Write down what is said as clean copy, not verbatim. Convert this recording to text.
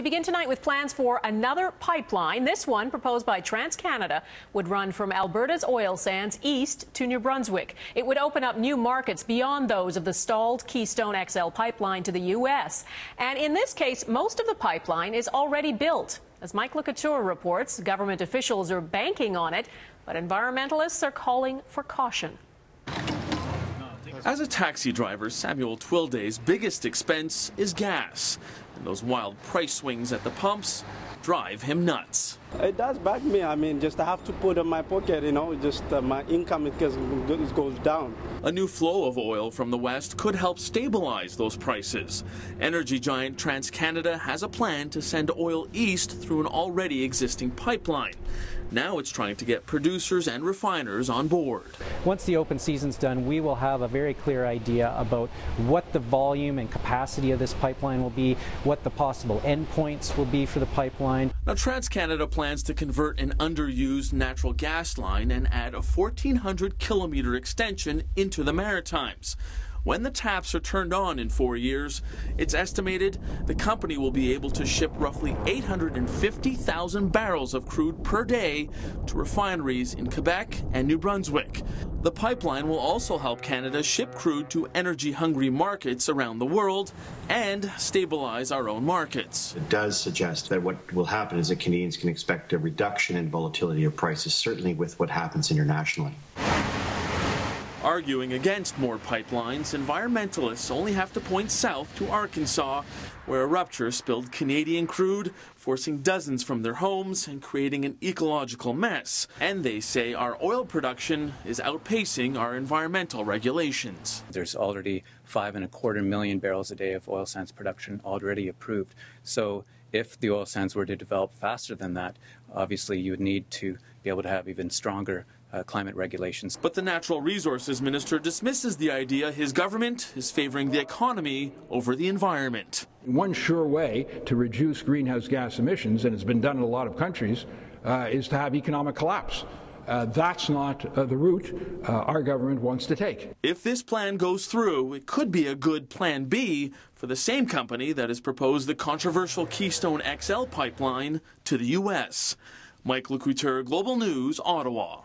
we begin tonight with plans for another pipeline. This one, proposed by TransCanada, would run from Alberta's oil sands east to New Brunswick. It would open up new markets beyond those of the stalled Keystone XL pipeline to the U.S. And in this case, most of the pipeline is already built. As Mike LeCouture reports, government officials are banking on it, but environmentalists are calling for caution. As a taxi driver, Samuel Twilday's biggest expense is gas. And those wild price swings at the pumps drive him nuts. It does bug me. I mean, just I have to put in my pocket, just my income goes down. A new flow of oil from the west could help stabilize those prices. Energy giant TransCanada has a plan to send oil east through an already existing pipeline. Now it's trying to get producers and refiners on board. Once the open season's done, we will have a very clear idea about what the volume and capacity of this pipeline will be, what the possible endpoints will be for the pipeline. Now, TransCanada plans to convert an underused natural gas line and add a 1,400-kilometer extension into the Maritimes. When the taps are turned on in 4 years, it's estimated the company will be able to ship roughly 850,000 barrels of crude per day to refineries in Quebec and New Brunswick. The pipeline will also help Canada ship crude to energy-hungry markets around the world and stabilize our own markets. It does suggest that what will happen is that Canadians can expect a reduction in volatility of prices, certainly with what happens internationally. Arguing against more pipelines, environmentalists only have to point south to Arkansas, where a rupture spilled Canadian crude, forcing dozens from their homes and creating an ecological mess. And they say our oil production is outpacing our environmental regulations. There's already 5.25 million barrels a day of oil sands production already approved. So if the oil sands were to develop faster than that, obviously you would need to be able to have even stronger climate regulations. But the Natural Resources Minister dismisses the idea his government is favoring the economy over the environment. One sure way to reduce greenhouse gas emissions, and it's been done in a lot of countries, is to have economic collapse. That's not the route our government wants to take. If this plan goes through, it could be a good plan B for the same company that has proposed the controversial Keystone XL pipeline to the U.S. Mike LeCouture, Global News, Ottawa.